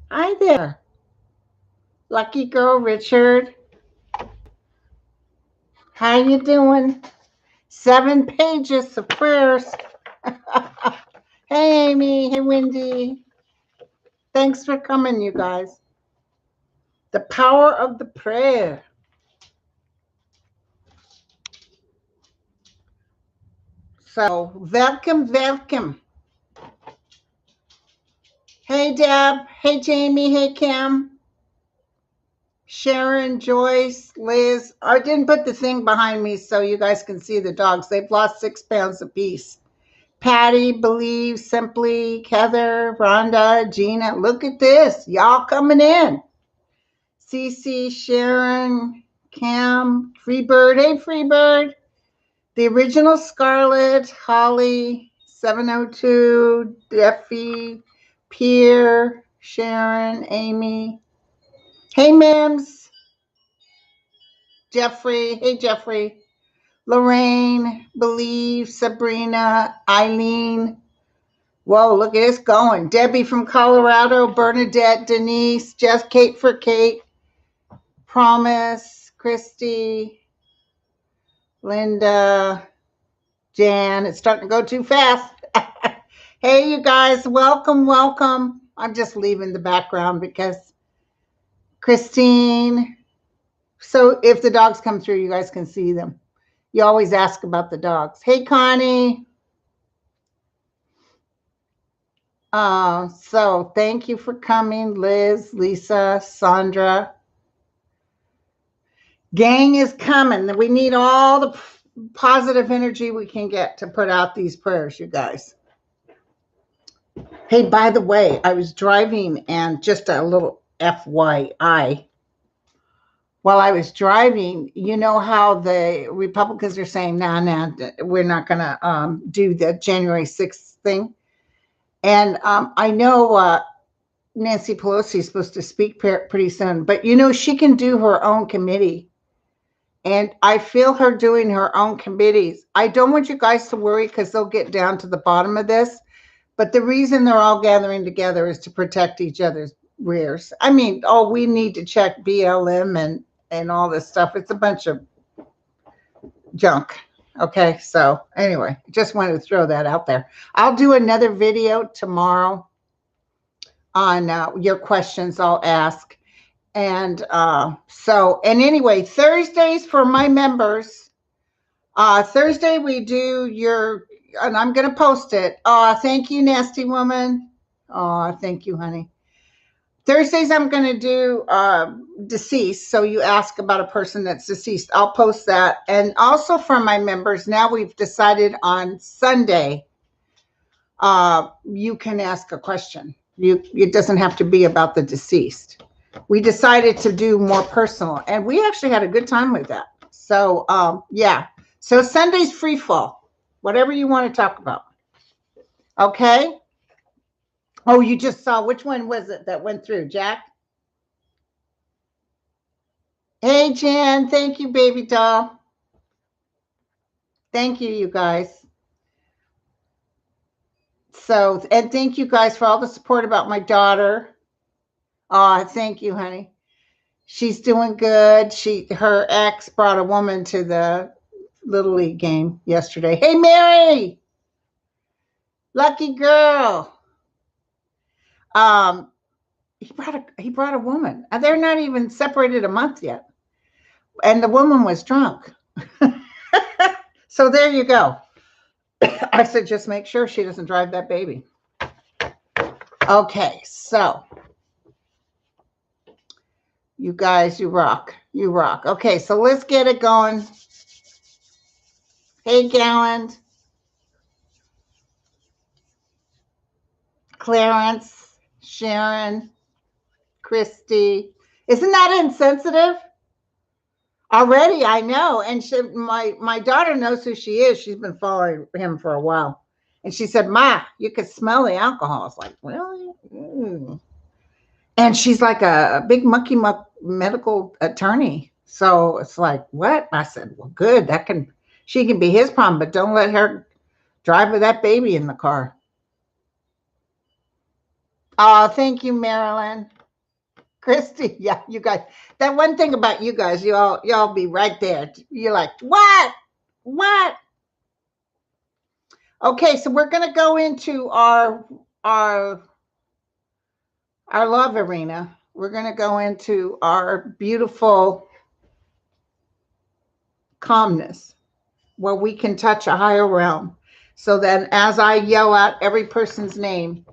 Hi there, lucky girl Richard. How you doing? 7 pages of prayers. Hey Amy, hey Wendy. Thanks for coming, you guys. The power of the prayer. So, welcome, welcome. Hey Deb, hey Jamie, hey Kim, Sharon, Joyce, Liz. I didn't put the thing behind me so you guys can see the dogs. They've lost 6 pounds apiece. Patty, Believe, Simply, Heather, Rhonda, Gina. Look at this. Y'all coming in. Cece, Sharon, Cam, Freebird. Hey, Freebird. The original Scarlet, Holly, 702, Deffy, Pierre, Sharon, Amy. Hey, Mims. Jeffrey. Hey, Jeffrey. Lorraine, Believe, Sabrina, Eileen. Whoa, look at this going. Debbie from Colorado, Bernadette, Denise, Jeff, Kate for Kate, Promise, Christy, Linda, Jan. It's starting to go too fast. Hey, you guys, welcome, welcome. I'm just leaving the background because Christine. So if the dogs come through, you guys can see them. You always ask about the dogs. Hey, Connie. So thank you for coming, Liz, Lisa, Sandra. Gang is coming. We need all the positive energy we can get to put out these prayers, you guys. Hey, by the way, I was driving and just a little FYI. While I was driving, you know how the Republicans are saying, nah, we're not going to do the January 6th thing. And I know Nancy Pelosi is supposed to speak pretty soon, but you know, she can do her own committee. And I feel her doing her own committees. I don't want you guys to worry because they'll get down to the bottom of this. But the reason they're all gathering together is to protect each other's rears. I mean, oh, we need to check BLM and all this stuff. It's a bunch of junk. Okay, so anyway, just wanted to throw that out there. I'll do another video tomorrow on your questions I'll ask. And and anyway, Thursdays for my members. Thursday we do and I'm going to post it. Thank you, nasty woman. Thank you, honey. Thursdays I'm going to do deceased. So you ask about a person that's deceased. I'll post that. And also for my members, now we've decided on Sunday, you can ask a question. It doesn't have to be about the deceased. We decided to do more personal, and we actually had a good time with that. So, yeah. So Sunday's free fall, whatever you want to talk about. Okay. Oh, you just saw, which one was it that went through, Jack? Hey, Jan. Thank you, baby doll. Thank you, you guys. So, and thank you guys for all the support about my daughter. Thank you, honey. She's doing good. Her ex brought a woman to the Little League game yesterday. Hey, Mary, lucky girl. Um, he brought a woman. They're not even separated a month yet, and the woman was drunk. So there you go. I said, just make sure she doesn't drive that baby. Okay, so you guys, you rock. You rock. Okay, so let's get it going. Hey, Gallant. Clarence, Sharon, Christy. Isn't that insensitive? Already, I know. And my daughter knows who she is. She's been following him for a while. And she said, Ma, you could smell the alcohol. It's like, really? Mm. And she's like a big monkey muck medical attorney. So it's like, what? I said, well, good. She can be his problem, but don't let her drive with that baby in the car. Oh, thank you, Marilyn. Christy, yeah, you guys. That one thing about you guys, y'all be right there. You're like, what? What? Okay, so we're gonna go into our our love arena. We're gonna go into our beautiful calmness where we can touch a higher realm. So then as I yell out every person's name,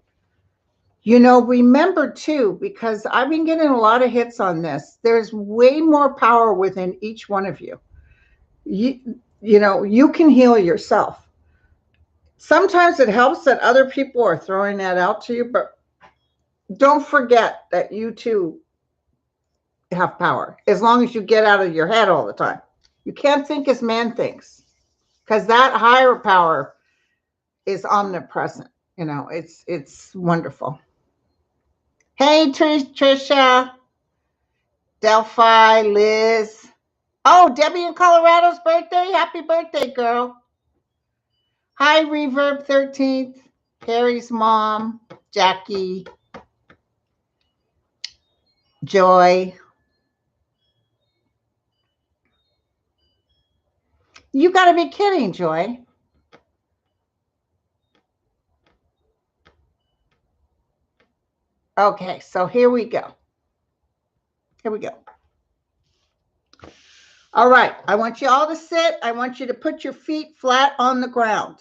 remember too, because I've been getting a lot of hits on this, there's way more power within each one of you. You can heal yourself. Sometimes it helps that other people are throwing that out to you, but don't forget that you too have power as long as you get out of your head all the time. You can't think as man thinks, because that higher power is omnipresent. It's wonderful. Hey, Trisha, Delphi, Liz. Oh, Debbie in Colorado's birthday. Happy birthday, girl. Hi, Reverb 13th, Carrie's mom, Jackie, Joy. You got to be kidding, Joy. Okay, so here we go. Here we go. All right, I want you all to sit. I want you to put your feet flat on the ground.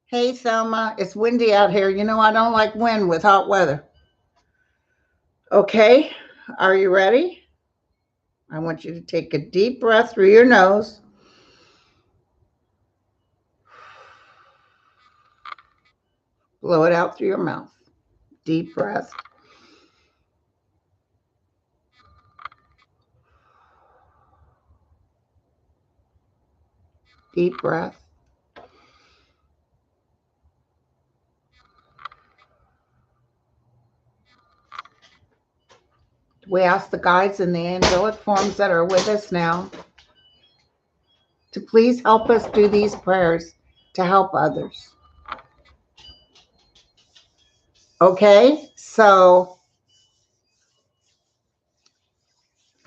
Hey, Selma, it's windy out here. I don't like wind with hot weather. Okay, are you ready? I want you to take a deep breath through your nose. Blow it out through your mouth. Deep breath. Deep breath. We ask the guides and the angelic forms that are with us now to please help us do these prayers to help others. Okay, so,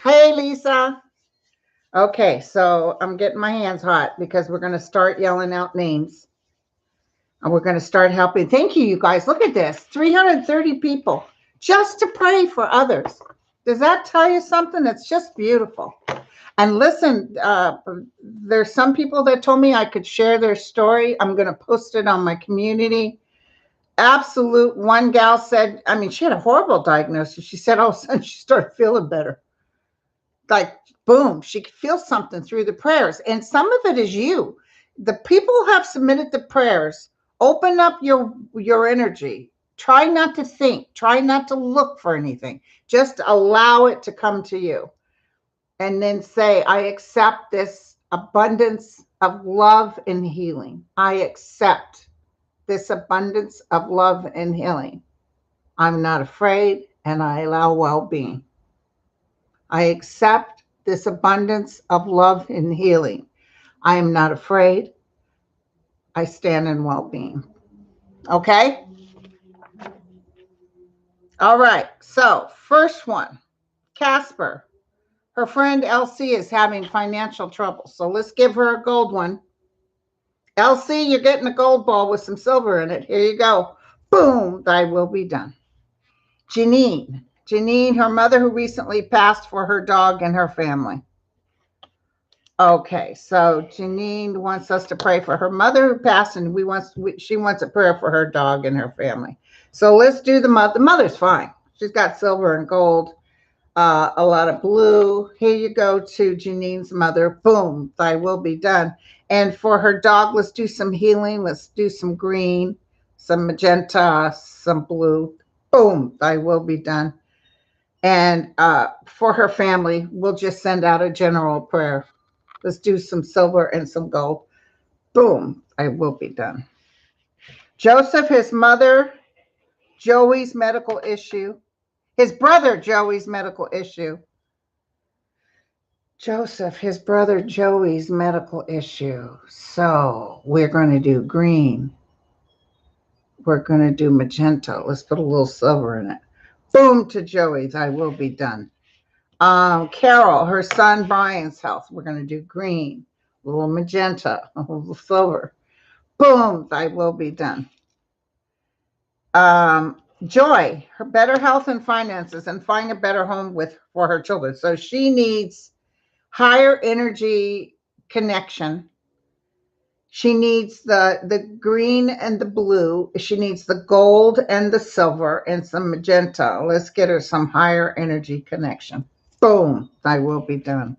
hey, Lisa. Okay, so I'm getting my hands hot because we're going to start yelling out names. And we're going to start helping. Thank you, you guys. Look at this. 330 people just to pray for others. Does that tell you something? It's just beautiful. And listen, there's some people that told me I could share their story. I'm going to post it on my community. Absolute. One gal said, she had a horrible diagnosis. She said, all of a sudden she started feeling better. Like, boom, she could feel something through the prayers. And some of it is you. The people who have submitted the prayers, open up your energy. Try not to think. Try not to look for anything. Just allow it to come to you. And then say, I accept this abundance of love and healing. I accept this abundance of love and healing. I'm not afraid, and I allow well-being. I accept this abundance of love and healing. I am not afraid. I stand in well-being. Okay? All right. So, first one, Casper. Her friend Elsie is having financial trouble. So let's give her a gold one. Elsie, you're getting a gold ball with some silver in it. Here you go. Boom, thy will be done. Janine, her mother who recently passed, for her dog and her family. Okay, so Janine wants us to pray for her mother who passed, and she wants a prayer for her dog and her family. So let's do the mother. The mother's fine. She's got silver and gold, a lot of blue. Here you go to Janine's mother. Boom, thy will be done. And for her dog, let's do some healing. Let's do some green, some magenta, some blue. Boom, thy will be done. And for her family, we'll just send out a general prayer. Let's do some silver and some gold. Boom, I will be done. Joseph, his mother, Joey's medical issue. His brother, Joey's medical issue. Joseph, his brother, Joey's medical issue. So we're going to do green. We're going to do magenta. Let's put a little silver in it. Boom to Joey, thy will be done. Carol, her son Brian's health. We're going to do green, a little magenta, a little silver. Boom, thy will be done. Joy, her better health and finances and find a better home for her children. So she needs higher energy connection. She needs the green and the blue. She needs the gold and the silver and some magenta. Let's get her some higher energy connection. Boom, thy will be done.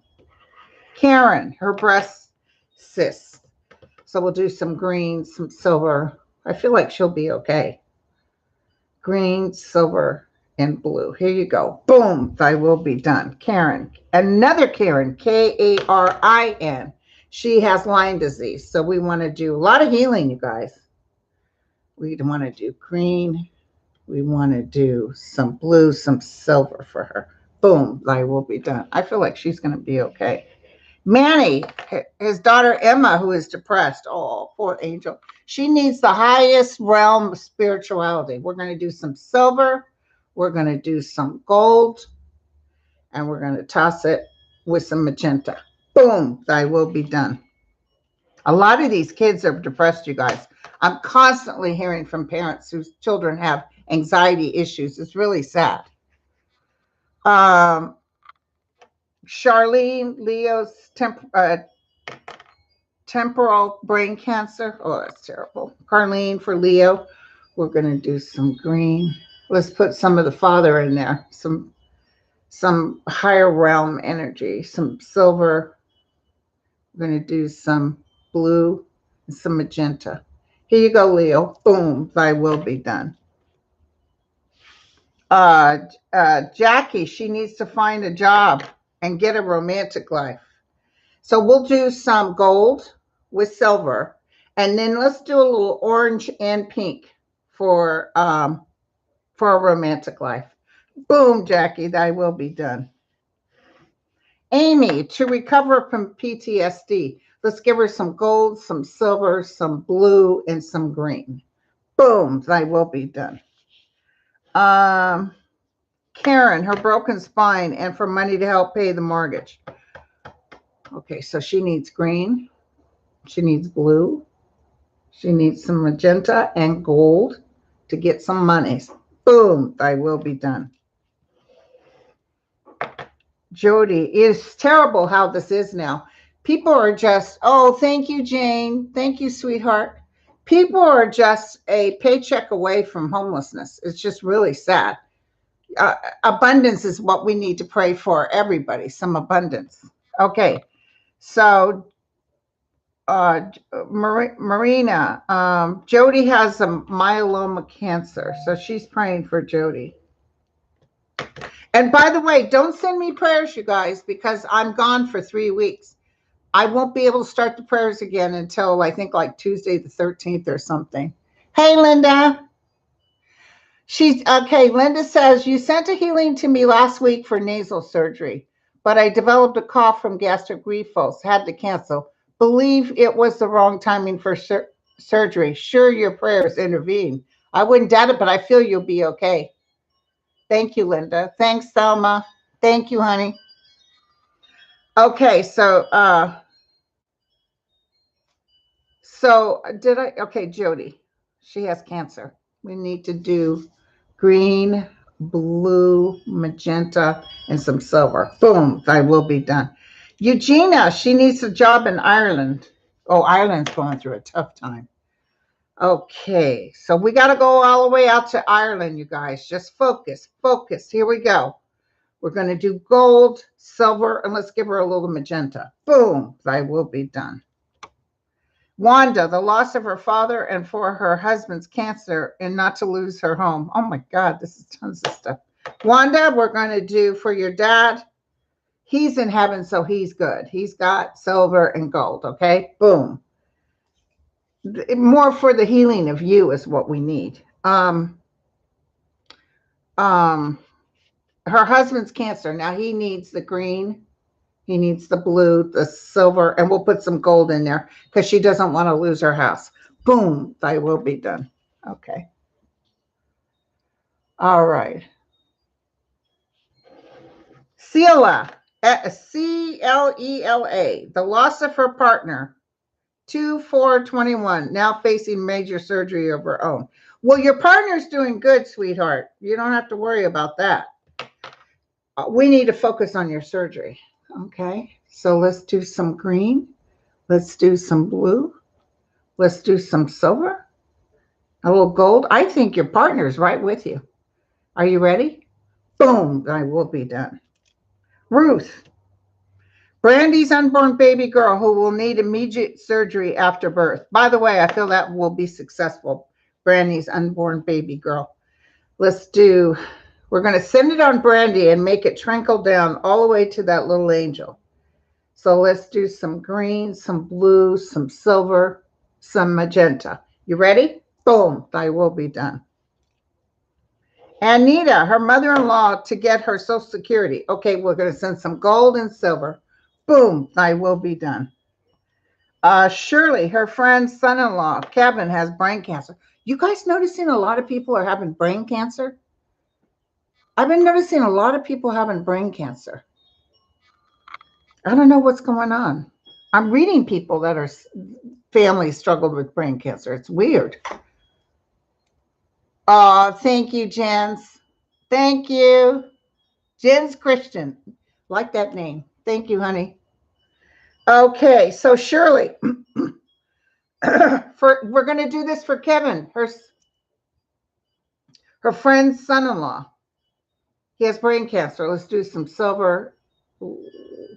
Karen, her breast cysts. So we'll do some green, some silver. I feel like she'll be okay. Green, silver, and blue. Here you go. Boom, thy will be done. Karen, another Karen, Karin. She has Lyme disease. So we want to do a lot of healing, you guys. We want to do green. We want to do some blue, some silver for her. Boom, thy will be done. I feel like she's going to be okay. Manny, his daughter Emma, who is depressed. Oh, poor angel. She needs the highest realm of spirituality. We're going to do some silver. We're going to do some gold. And we're going to toss it with some magenta. Boom, thy will be done. A lot of these kids are depressed, you guys. I'm constantly hearing from parents whose children have anxiety issues. It's really sad. Charlene, Leo's temporal brain cancer. Oh, that's terrible. Carlene for Leo. We're going to do some green. Let's put some of the father in there. Some higher realm energy. Some silver. We're going to do some blue and some magenta. Here you go, Leo. Boom. Thy will be done. Jackie, she needs to find a job and get a romantic life. So we'll do some gold with silver, and then let's do a little orange and pink for a romantic life. Boom, Jackie, thy will be done. Amy, to recover from PTSD, let's give her some gold, some silver, some blue, and some green. Boom, thy will be done. Karen, her broken spine, and for money to help pay the mortgage. Okay, so she needs green. She needs blue. She needs some magenta and gold to get some monies. Boom, thy will be done. Jody, it's terrible how this is now. People are just, oh, thank you, Jane. Thank you, sweetheart. People are just a paycheck away from homelessness. It's just really sad. Abundance is what we need to pray for, everybody, some abundance. Okay, so Marina, Jody has a myeloma cancer, so she's praying for Jody. And by the way, don't send me prayers, you guys, because I'm gone for 3 weeks. I won't be able to start the prayers again until I think like Tuesday the 13th or something. Hey, Linda. She's okay. Linda says, you sent a healing to me last week for nasal surgery, but I developed a cough from gastric reflux, had to cancel. Believe it was the wrong timing for surgery. Sure, your prayers intervene. I wouldn't doubt it, but I feel you'll be okay. Thank you, Linda. Thanks, Selma. Thank you, honey. Okay, so okay, Jody, she has cancer. We need to do green, blue, magenta, and some silver. Boom, thy will be done. Eugenia, she needs a job in Ireland. Oh, Ireland's going through a tough time. Okay, so we got to go all the way out to Ireland, you guys. Just focus, focus. Here we go. We're going to do gold, silver, and let's give her a little magenta. Boom, thy will be done. Wanda, the loss of her father and for her husband's cancer and not to lose her home. Oh my God, this is tons of stuff. Wanda, we're going to do for your dad. He's in heaven, so he's good. He's got silver and gold, okay? Boom. More for the healing of you is what we need. Her husband's cancer. Now he needs the green. He needs the blue, the silver, and we'll put some gold in there because she doesn't want to lose her house. Boom, thy will be done. Okay. All right. Clela, Clela, the loss of her partner, 2/4/21, now facing major surgery of her own. Well, your partner's doing good, sweetheart. You don't have to worry about that. We need to focus on your surgery. Okay, so let's do some green. Let's do some blue. Let's do some silver. A little gold. I think your partner's right with you. Are you ready? Boom, I will be done. Ruth, Brandy's unborn baby girl who will need immediate surgery after birth. By the way, I feel that will be successful. Brandy's unborn baby girl. We're going to send it on Brandy and make it trickle down all the way to that little angel. So let's do some green, some blue, some silver, some magenta. You ready? Boom, thy will be done. Anita, her mother-in-law, to get her Social Security. Okay, we're going to send some gold and silver. Boom, thy will be done. Shirley, her friend's son-in-law, Kevin, has brain cancer. You guys noticing a lot of people are having brain cancer? I've been noticing a lot of people having brain cancer. I don't know what's going on. I'm reading people that are families struggled with brain cancer. It's weird. Thank you, Jens. Thank you. Jens Christian. Like that name. Thank you, honey. Okay, so Shirley, we're going to do this for Kevin, her friend's son-in-law. He has brain cancer. Let's do some silver,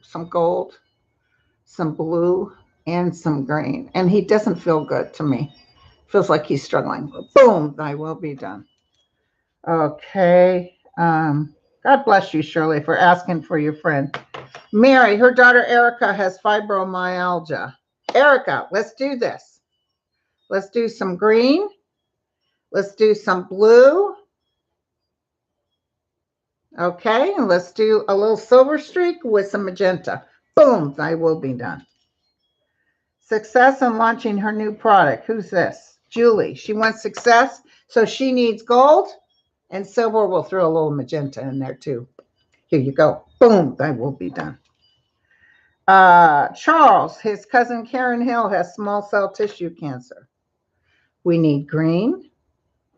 some gold, some blue, and some green. And he doesn't feel good to me. Feels like he's struggling. Boom, thy will be done. Okay. God bless you, Shirley, for asking for your friend. Mary, her daughter Erica has fibromyalgia. Erica, let's do this. Let's do some green. Let's do some blue. Okay, and let's do a little silver streak with some magenta. Boom, thy will be done. Success in launching her new product. Who's this? Julie. She wants success, so she needs gold and silver. We'll throw a little magenta in there too. Here you go. Boom, thy will be done. Charles, his cousin Karen Hill has small cell tissue cancer. We need green.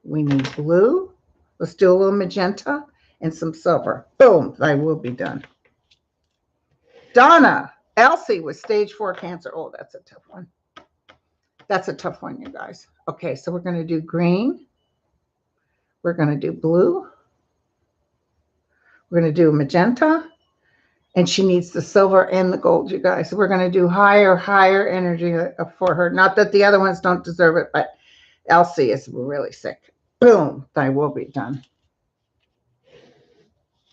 We need blue. Let's do a little magenta and some silver. Boom, thy will be done. Donna, Elsie with stage 4 cancer. Oh, that's a tough one. That's a tough one, you guys. Okay, so we're going to do green. We're going to do blue. We're going to do magenta. And she needs the silver and the gold, you guys. So we're going to do higher energy for her. Not that the other ones don't deserve it, but Elsie is really sick. Boom, thy will be done.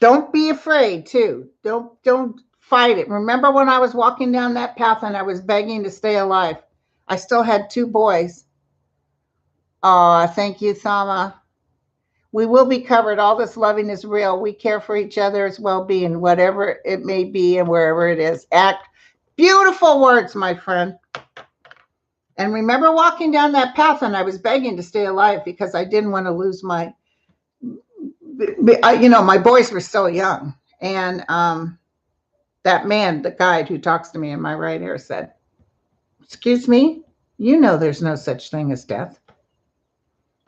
Don't be afraid, too. Don't fight it. Remember when I was walking down that path and I was begging to stay alive? I still had 2 boys. Oh, thank you, Thama. We will be covered. All this loving is real. We care for each other's well-being, whatever it may be and wherever it is. Act. Beautiful words, my friend. And remember walking down that path and I was begging to stay alive because I didn't want to lose my boys were still young. And that man, the guide who talks to me in my right ear said, "Excuse me, you know there's no such thing as death."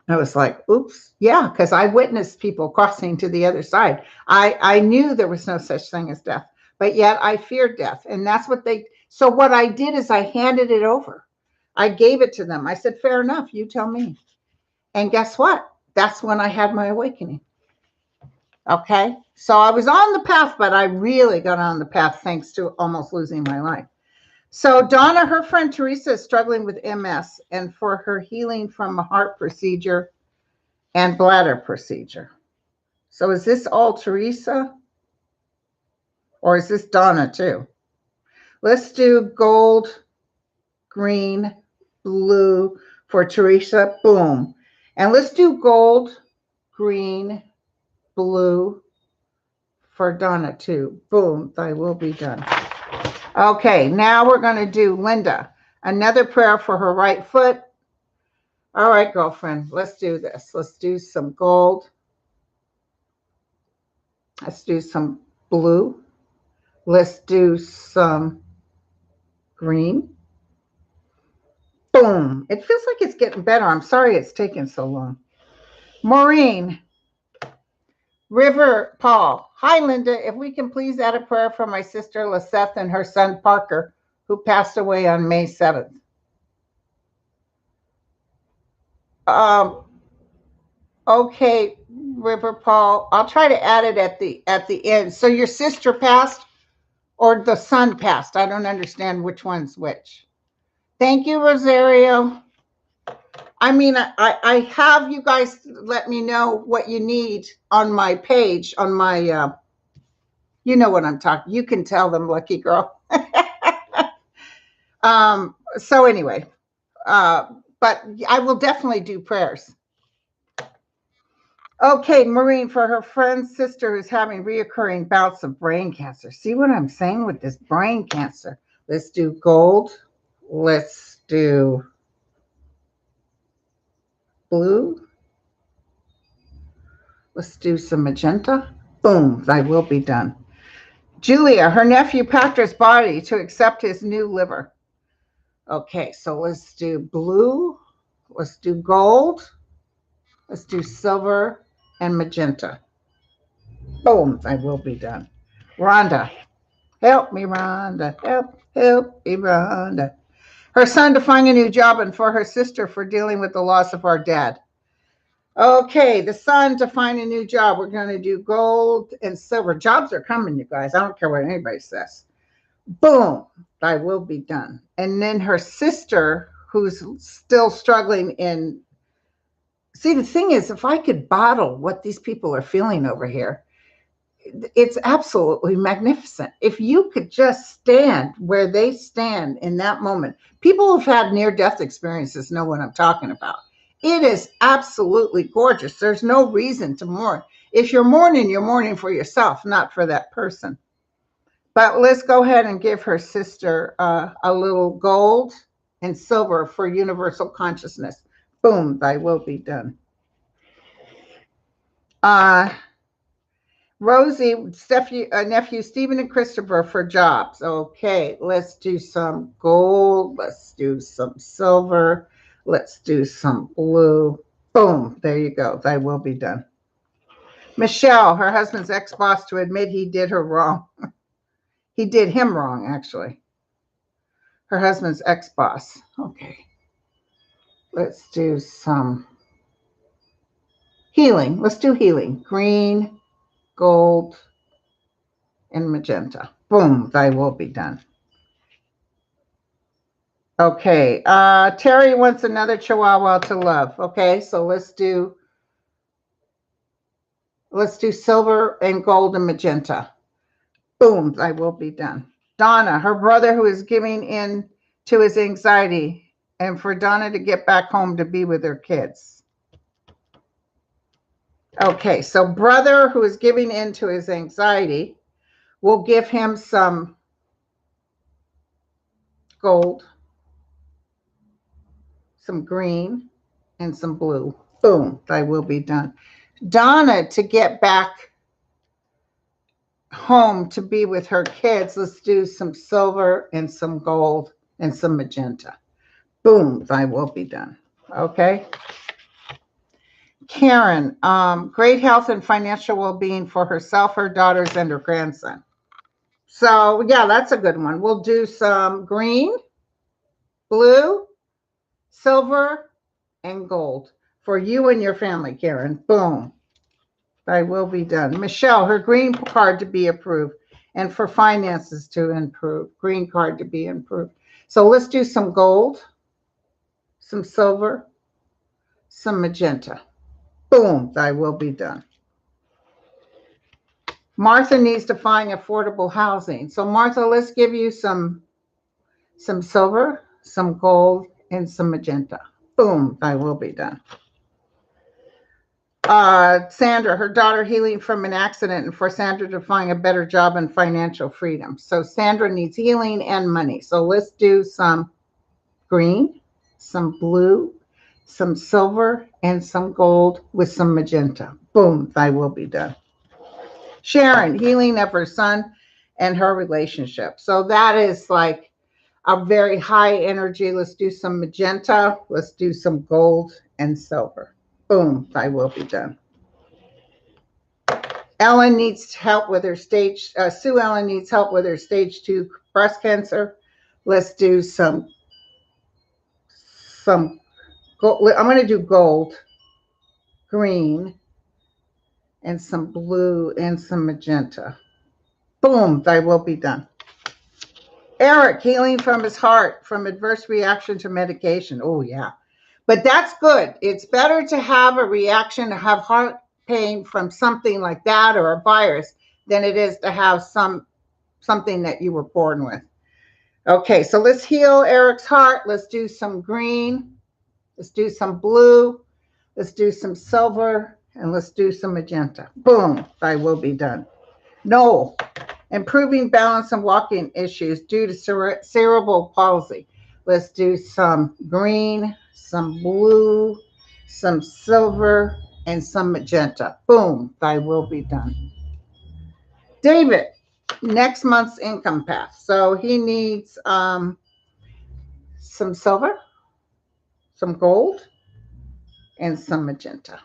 I was like, oops, yeah, because I witnessed people crossing to the other side. I knew there was no such thing as death, but yet I feared death. And that's so what I did is I handed it over. I gave it to them. I said, fair enough, you tell me. And guess what? That's when I had my awakening. Okay, so I was on the path, but I really got on the path thanks to almost losing my life. So Donna, her friend Teresa, is struggling with MS and for her healing from a heart procedure and bladder procedure. So is this all Teresa? Or is this Donna too? Let's do gold, green, blue for Teresa. Boom. And let's do gold, green, blue for Donna too. Boom. Thy will be done. Okay, now we're going to do Linda. Another prayer for her right foot. All right, girlfriend, let's do this. Let's do some gold. Let's do some blue. Let's do some green. Boom. It feels like it's getting better. I'm sorry it's taking so long. Maureen. River Paul. Hi, Linda. If we can please add a prayer for my sister Lisette and her son Parker, who passed away on May 7th. Okay, River Paul. I'll try to add it at the end. So your sister passed or the son passed? I don't understand which one's which. Thank you, Rosario. I mean, I have you guys let me know what you need on my page, on my, you know what I'm talking. You can tell them, lucky girl. So anyway, but I will definitely do prayers. Okay, Maureen, for her friend's sister who's having reoccurring bouts of brain cancer. See what I'm saying with this brain cancer? Let's do gold. Let's do blue. Let's do some magenta. Boom, thy will be done. Julia, her nephew packed his body to accept his new liver. Okay, so let's do blue. Let's do gold. Let's do silver and magenta. Boom, thy will be done. Rhonda, help me, Rhonda. Help me, Rhonda. Her son to find a new job and for her sister for dealing with the loss of our dad. Okay, the son to find a new job. We're going to do gold and silver. Jobs are coming, you guys. I don't care what anybody says. Boom, thy will be done. And then her sister, who's still struggling in. See, the thing is, if I could bottle what these people are feeling over here, it's absolutely magnificent. If you could just stand where they stand in that moment. People who've had near-death experiences know what I'm talking about. It is absolutely gorgeous. There's no reason to mourn. If you're mourning for yourself, not for that person. But let's go ahead and give her sister a little gold and silver for universal consciousness. Boom, thy will be done. Rosie, nephew Stephen and Christopher for jobs. Okay, let's do some gold. Let's do some silver. Let's do some blue. Boom, there you go. Thy will be done. Michelle, her husband's ex-boss, to admit he did her wrong. He did him wrong, actually. Her husband's ex-boss. Okay. Let's do some healing. Let's do healing. Green, gold, and magenta. Boom, thy will be done. Okay, Terry wants another Chihuahua to love. Okay, so let's do silver and gold and magenta. Boom, thy will be done. Donna, her brother who is giving in to his anxiety, and for Donna to get back home to be with her kids. Okay, so brother who is giving in to his anxiety, we'll give him some gold, some green, and some blue. Boom, thy will be done. Donna to get back home to be with her kids, let's do some silver and some gold and some magenta. Boom, thy will be done. Okay. Karen, great health and financial well-being for herself, her daughters, and her grandson. So yeah, that's a good one. We'll do some green, blue, silver, and gold for you and your family, Karen. Boom. Thy will be done. Michelle, her green card to be approved, and for finances to improve. Green card to be improved. So let's do some gold, some silver, some magenta. Boom, thy will be done. Martha needs to find affordable housing. So Martha, let's give you some silver, some gold, and some magenta. Boom, thy will be done. Sandra, her daughter healing from an accident, and for Sandra to find a better job and financial freedom. So Sandra needs healing and money. So let's do some green, some blue, some silver, and some gold with some magenta. Boom, thy will be done. Sharon, healing of her son and her relationship. So that is like a very high energy. Let's do some magenta. Let's do some gold and silver. Boom, I will be done. Ellen needs help with her Sue Ellen needs help with her stage 2 breast cancer. Let's do some gold. I'm going to do gold, green, and some blue and some magenta. Boom, I will be done. Eric, healing from his heart from adverse reaction to medication. Oh, yeah. But that's good. It's better to have a reaction, to have heart pain from something like that or a virus than it is to have something that you were born with. Okay, so let's heal Eric's heart. Let's do some green. Let's do some blue. Let's do some silver. And let's do some magenta. Boom, I will be done. No, improving balance and walking issues due to cerebral palsy. Let's do some green, some blue, some silver, and some magenta. Boom, I will be done. David, next month's income path. So he needs some silver, some gold, and some magenta.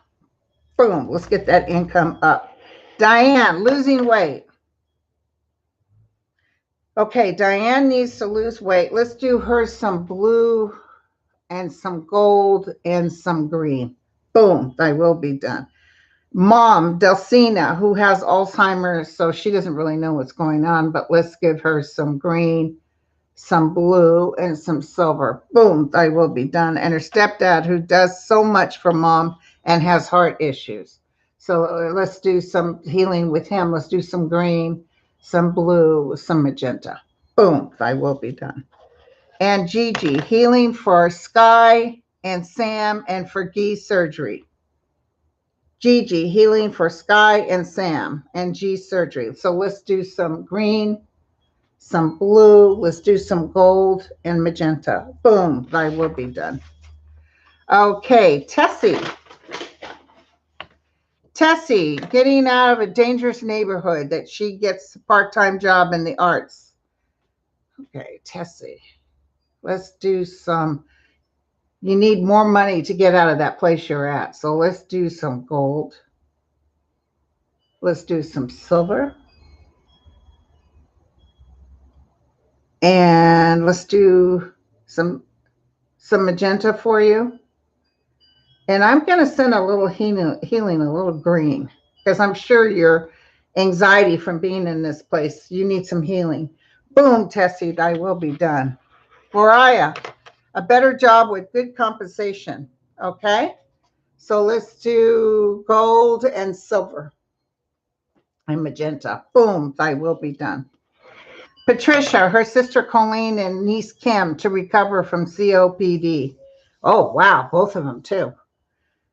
Boom, let's get that income up. Diane, losing weight. Okay, Diane needs to lose weight. Let's do her some blue and some gold and some green. Boom, I will be done. Mom, Delcina, who has Alzheimer's, so she doesn't really know what's going on, but let's give her some green, some blue, and some silver. Boom, I will be done. And her stepdad, who does so much for mom and has heart issues. So let's do some healing with him. Let's do some green, some blue, some magenta. Boom, I will be done. And Gigi, healing for Sky and Sam and for Gee surgery. Gigi, healing for Sky and Sam and G surgery. So let's do some green, some blue. Let's do some gold and magenta. Boom, I will be done. Okay, Tessie. Tessie, getting out of a dangerous neighborhood that she gets a part-time job in the arts. Okay, Tessie. Let's do some, you need more money to get out of that place you're at. So let's do some gold. Let's do some silver. And let's do some magenta for you. And I'm going to send a little healing, a little green, because I'm sure your anxiety from being in this place, you need some healing. Boom, Tessie, I will be done. Mariah, a better job with good compensation. Okay, so let's do gold and silver and magenta. Boom, I will be done. Patricia, her sister Colleen and niece Kim to recover from COPD. Oh, wow, both of them too.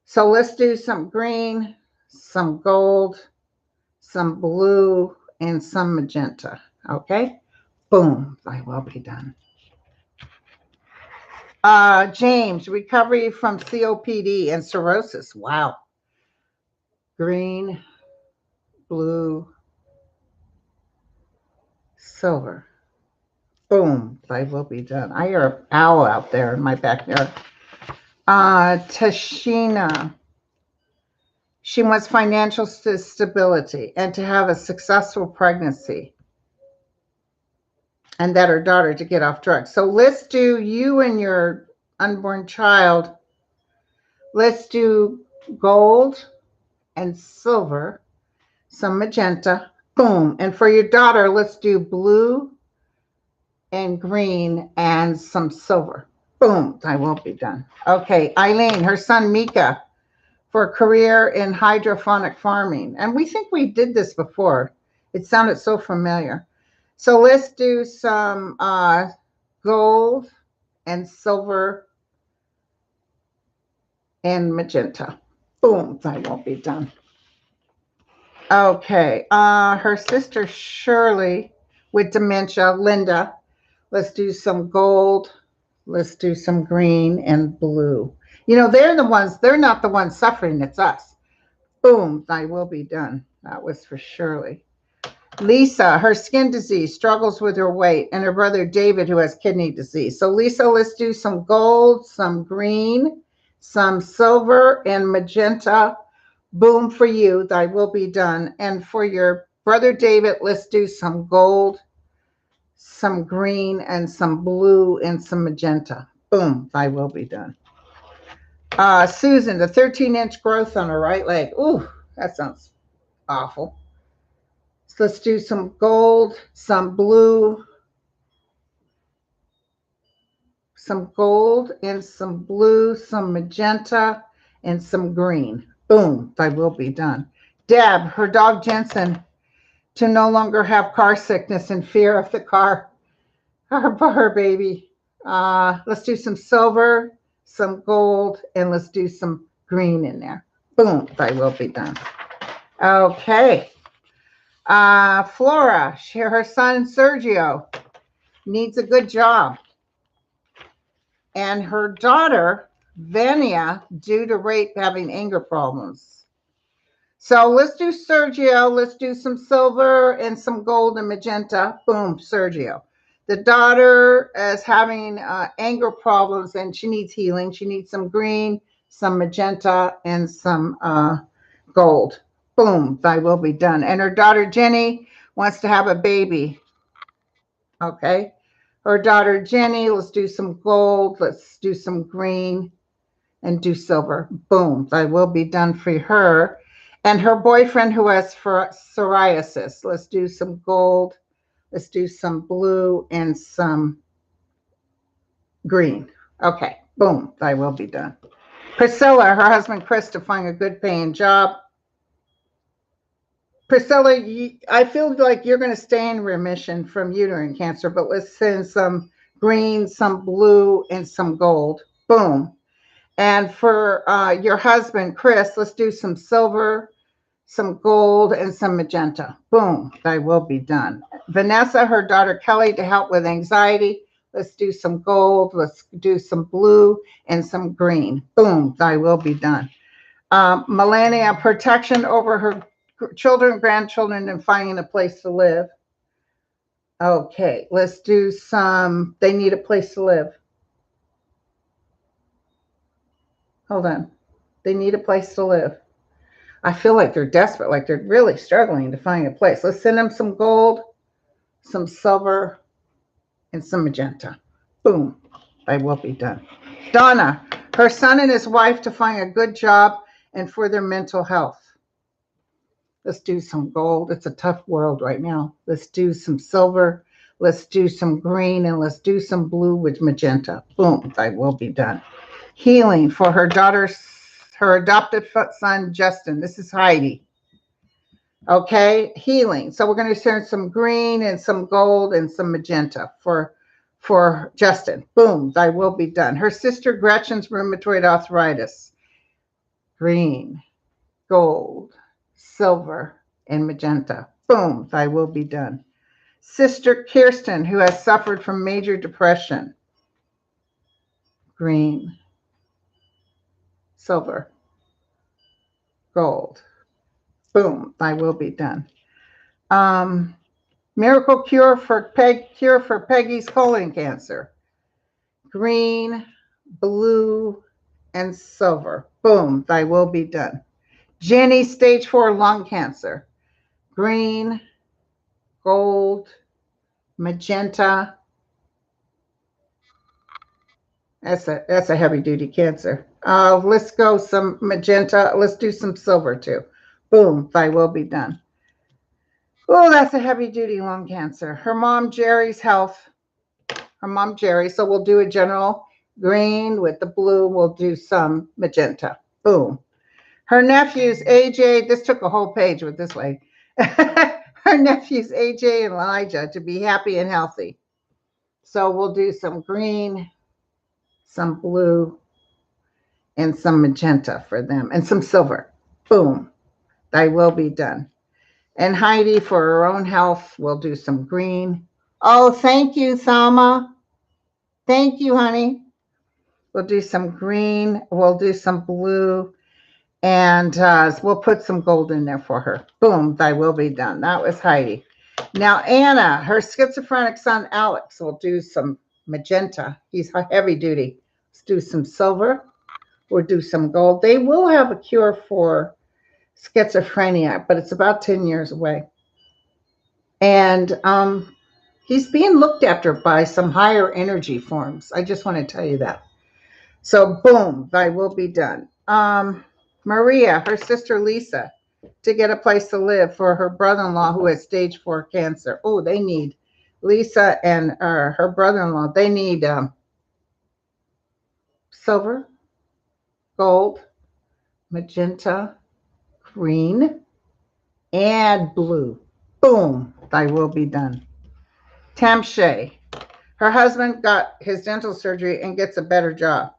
So let's do some green, some gold, some blue, and some magenta. Okay, boom, I will be done. James, recovery from COPD and cirrhosis. Wow. Green, blue, silver. Boom, I will be done. I hear an owl out there in my backyard. Tashina, she wants financial stability and to have a successful pregnancy and that her daughter to get off drugs. So let's do you and your unborn child. Let's do gold and silver, some magenta, boom. And for your daughter, let's do blue and green and some silver. Boom, I won't be done. Okay, Eileen, her son Mika, for a career in hydroponic farming. And we think we did this before. It sounded so familiar. So let's do some gold and silver and magenta. Boom, I won't be done. Okay, her sister Shirley with dementia, Linda. Let's do some gold. Let's do some green and blue. You know, they're not the ones suffering, it's us. Boom, I will be done. That was for Shirley. Lisa, her skin disease, struggles with her weight, and her brother David, who has kidney disease. So, Lisa, let's do some gold, some green, some silver, and magenta. Boom for you. Thy will be done. And for your brother David, let's do some gold, some green, and some blue, and some magenta. Boom. Thy will be done. Susan, the 13-inch growth on her right leg. Ooh, that sounds awful. So let's do some gold, some blue, some gold, and some blue, some magenta, and some green. Boom, thy will be done. Deb, her dog Jensen, to no longer have car sickness and fear of the car. Her baby. Let's do some silver, some gold, and let's do some green in there. Boom, thy will be done. Okay. Flora, her son Sergio needs a good job. And her daughter, Vania, due to rape, having anger problems. So let's do Sergio. Let's do some silver and some gold and magenta. Boom, Sergio. The daughter is having anger problems and she needs healing. She needs some green, some magenta, and some gold. Boom, thy will be done. And her daughter, Jenny, wants to have a baby. Okay. Her daughter, Jenny, let's do some gold. Let's do some green and do silver. Boom, thy will be done for her. And her boyfriend who has psoriasis, let's do some gold. Let's do some blue and some green. Okay, boom, thy will be done. Priscilla, her husband Chris, to find a good paying job. Priscilla, I feel like you're going to stay in remission from uterine cancer, but let's send some green, some blue, and some gold. Boom. And for your husband, Chris, let's do some silver, some gold, and some magenta. Boom, thy will be done. Vanessa, her daughter Kelly, to help with anxiety. Let's do some gold, let's do some blue, and some green. Boom, thy will be done. Melania, protection over her children, grandchildren, and finding a place to live. Okay, let's do some, they need a place to live. Hold on. They need a place to live. I feel like they're desperate, like they're really struggling to find a place. Let's send them some gold, some silver, and some magenta. Boom, thy will be done. Donna, her son and his wife to find a good job and for their mental health. Let's do some gold. It's a tough world right now. Let's do some silver. Let's do some green, and let's do some blue with magenta. Boom, thy will be done. Healing for her daughter's, her adopted son, Justin. This is Heidi. Okay, healing. So we're going to send some green and some gold and some magenta for Justin. Boom, thy will be done. Her sister Gretchen's rheumatoid arthritis. Green, gold, silver, and magenta. Boom, thy will be done. Sister Kirsten, who has suffered from major depression. Green, silver, gold. Boom, thy will be done. Miracle cure for Peggy's colon cancer. Green, blue, and silver. Boom, thy will be done. Jenny, stage 4 lung cancer. Green, gold, magenta. That's a heavy duty cancer. Let's go some magenta. Let's do some silver too. Boom, thy will be done. Oh, that's a heavy duty lung cancer. Her mom Jerry's health. Her mom Jerry. So we'll do a general green with the blue. We'll do some magenta. Boom. Her nephews AJ. This took a whole page with this way. Her nephews AJ and Elijah to be happy and healthy. So we'll do some green, some blue, and some magenta for them, and some silver. Boom, thy will be done. And Heidi, for her own health, will do some green. Oh, thank you, Thelma. Thank you, honey. We'll do some green. We'll do some blue. And we'll put some gold in there for her. Boom, thy will be done. That was Heidi. Now, Anna, her schizophrenic son, Alex, will do some magenta. He's heavy duty. Let's do some silver. We'll do some gold. They will have a cure for schizophrenia, but it's about 10 years away. And he's being looked after by some higher energy forms. I just want to tell you that. So, boom, thy will be done. Maria, her sister Lisa, to get a place to live for her brother-in-law who has stage 4 cancer. Oh, they need Lisa and her brother-in-law. They need silver, gold, magenta, green, and blue. Boom, thy will be done. Tamshay, her husband got his dental surgery and gets a better job.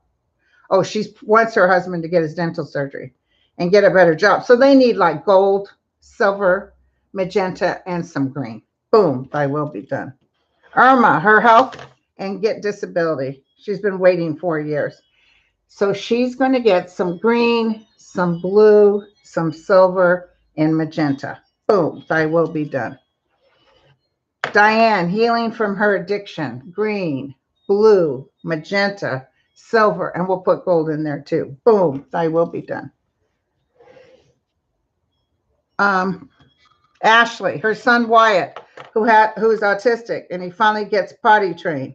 Oh, she wants her husband to get his dental surgery and get a better job. So they need like gold, silver, magenta, and some green. Boom, thy will be done. Irma, her health and get disability. She's been waiting 4 years. So she's going to get some green, some blue, some silver, and magenta. Boom, thy will be done. Diane, healing from her addiction. Green, blue, magenta, silver, and we'll put gold in there too. Boom, thy will be done. Ashley, her son Wyatt, who's autistic, and he finally gets potty trained.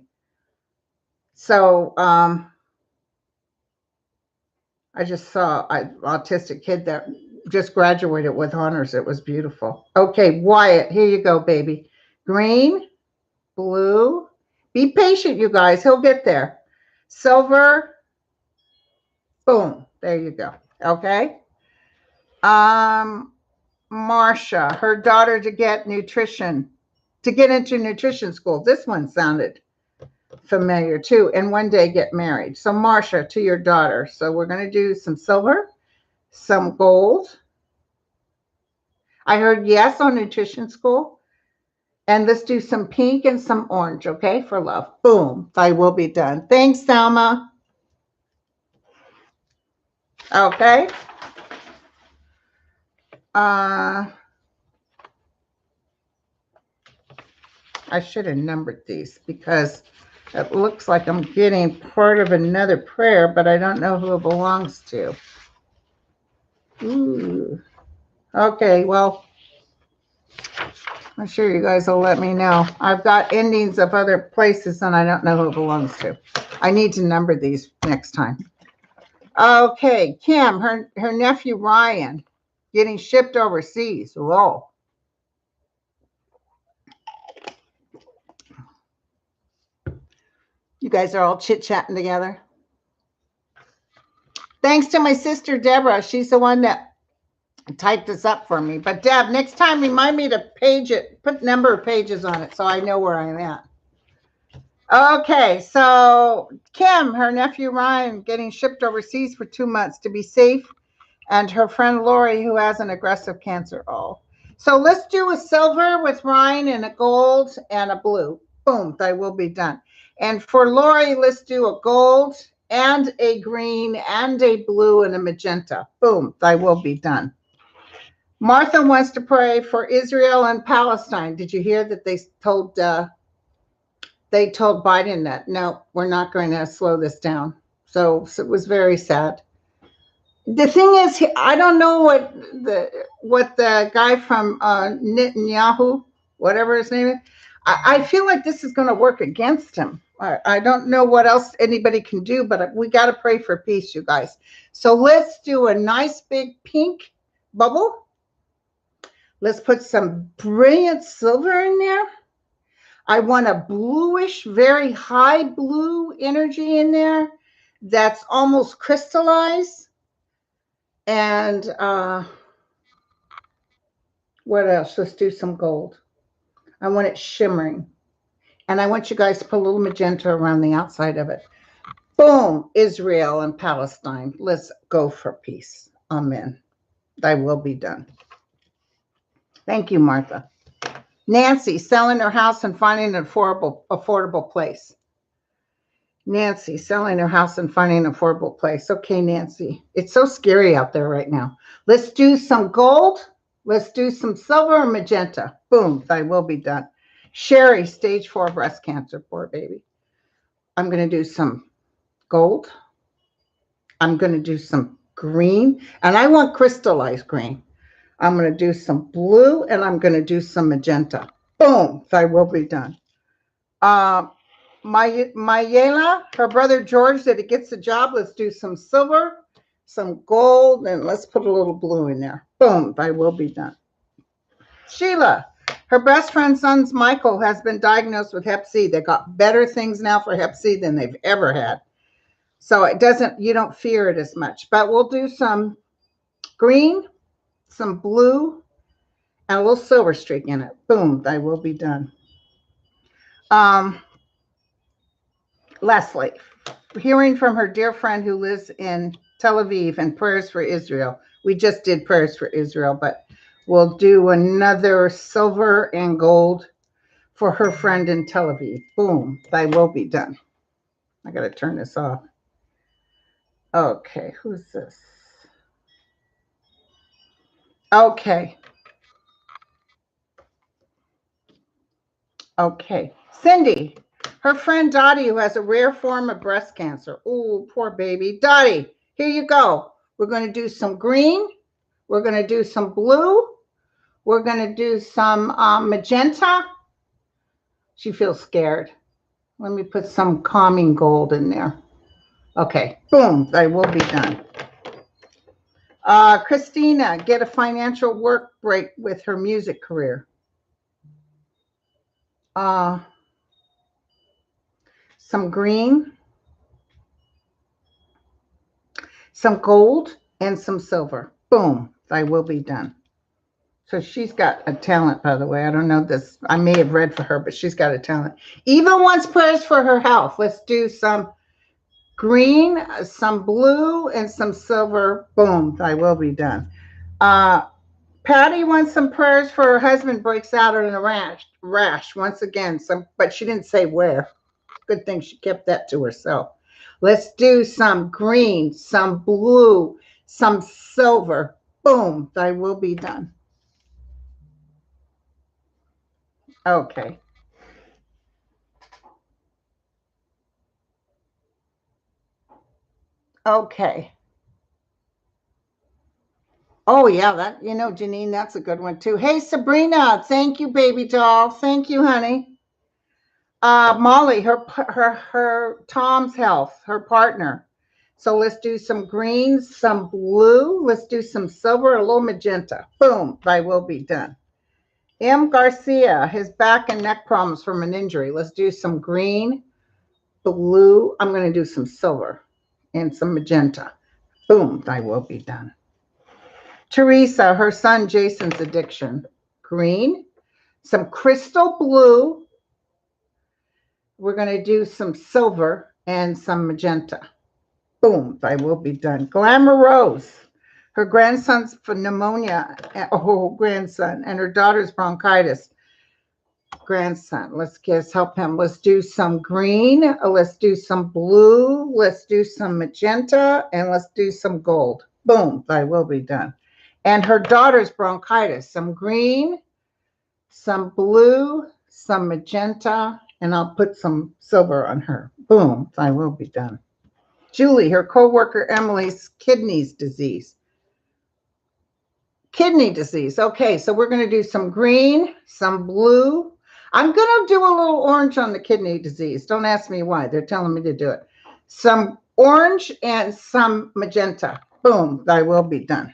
So I just saw an autistic kid that just graduated with honors. It was beautiful. Okay, Wyatt, here you go, baby. Green, blue. Be patient, you guys. He'll get there. Silver. Boom. There you go. Okay. Marsha, her daughter to get into nutrition school. This one sounded familiar too. And one day get married. So Marsha, to your daughter. So we're going to do some silver, some gold. I heard yes on nutrition school. And let's do some pink and some orange, okay, for love. Boom, thy will be done. Thanks, Selma. Okay. I should have numbered these because it looks like I'm getting part of another prayer, but I don't know who it belongs to. Ooh. Okay, well, I'm sure you guys will let me know. I've got endings of other places and I don't know who it belongs to. I need to number these next time. Okay, Kim, her nephew Ryan getting shipped overseas. Whoa. You guys are all chit-chatting together. Thanks to my sister Deborah. She's the one that typed this up for me. But Deb, next time remind me to page it, put number of pages on it so I know where I'm at. Okay, so Kim, her nephew Ryan getting shipped overseas for 2 months to be safe, and her friend Lori who has an aggressive cancer. Oh, so let's do a silver with Ryan and a gold and a blue. Boom, thy will be done. And for Lori, let's do a gold and a green and a blue and a magenta. Boom, thy will be done. Martha wants to pray for Israel and Palestine. Did you hear that they told Biden that, no, we're not going to slow this down. So it was very sad. The thing is, I don't know what the guy from Netanyahu, whatever his name is, I feel like this is going to work against him. I don't know what else anybody can do, but we got to pray for peace, you guys. So let's do a nice big pink bubble. Let's put some brilliant silver in there. I want a bluish, very high blue energy in there that's almost crystallized. And what else? Let's do some gold. I want it shimmering. And I want you guys to put a little magenta around the outside of it. Boom, Israel and Palestine. Let's go for peace. Amen. Thy will be done. Thank you, Martha. Nancy, selling her house and finding an affordable place. Nancy, selling her house and finding an affordable place. Okay, Nancy. It's so scary out there right now. Let's do some gold Let's do some silver and magenta. Boom, thy will be done. Sherry, stage 4 breast cancer, poor baby. I'm going to do some gold. I'm going to do some green, and I want crystallized green. I'm going to do some blue, and I'm going to do some magenta. Boom, thy will be done. Mayela, her brother George, that it gets the job. Let's do some silver, some gold, and let's put a little blue in there. Boom, thy will be done. Sheila, her best friend's son's Michael has been diagnosed with Hep C. They got better things now for Hep C than they've ever had. So you don't fear it as much. But we'll do some green, some blue, and a little silver streak in it. Boom, thy will be done. Leslie, hearing from her dear friend who lives in Tel Aviv, and prayers for Israel. We just did prayers for Israel, but we'll do another silver and gold for her friend in Tel Aviv. Boom, thy will be done. I got to turn this off. Okay, who's this? Okay. Okay. Cindy, her friend Dottie, who has a rare form of breast cancer. Oh, poor baby. Dottie, here you go. We're going to do some green. We're going to do some blue. We're going to do some magenta. She feels scared. Let me put some calming gold in there. Okay. Boom. Thy will be done. Christina, get a financial work break with her music career. Some green, some gold, and some silver. Boom, thy will be done. So she's got a talent, by the way. I don't know this. I may have read for her, but she's got a talent. Eva wants prayers for her health. Let's do some green, some blue, and some silver. Boom, thy will be done. Patty wants some prayers for her husband breaks out in a rash once again. But she didn't say where. Good thing she kept that to herself. Let's do some green, some blue, some silver. Boom, thy will be done. Okay. Okay. Oh, yeah, Janine, that's a good one too. Hey, Sabrina, thank you, baby doll. Thank you, honey. Molly, her Tom's health, her partner. So let's do some greens, some blue. Let's do some silver, a little magenta. Boom, thy will be done. M. Garcia, his back and neck problems from an injury. Let's do some green, blue. I'm going to do some silver and some magenta. Boom, thy will be done. Teresa, her son Jason's addiction. Green, some crystal blue. We're going to do some silver and some magenta. Boom, thy will be done. Glamour Rose, her grandson's pneumonia, grandson, and her daughter's bronchitis. Grandson, let's help him. Let's do some green, let's do some blue, let's do some magenta, and let's do some gold. Boom, thy will be done. And her daughter's bronchitis, some green, some blue, some magenta, and I'll put some silver on her. Boom, thy will be done. Julie, her co-worker Emily's kidney disease. Kidney disease. Okay, so we're going to do some green, some blue. I'm going to do a little orange on the kidney disease. Don't ask me why. They're telling me to do it. Some orange and some magenta. Boom, thy will be done.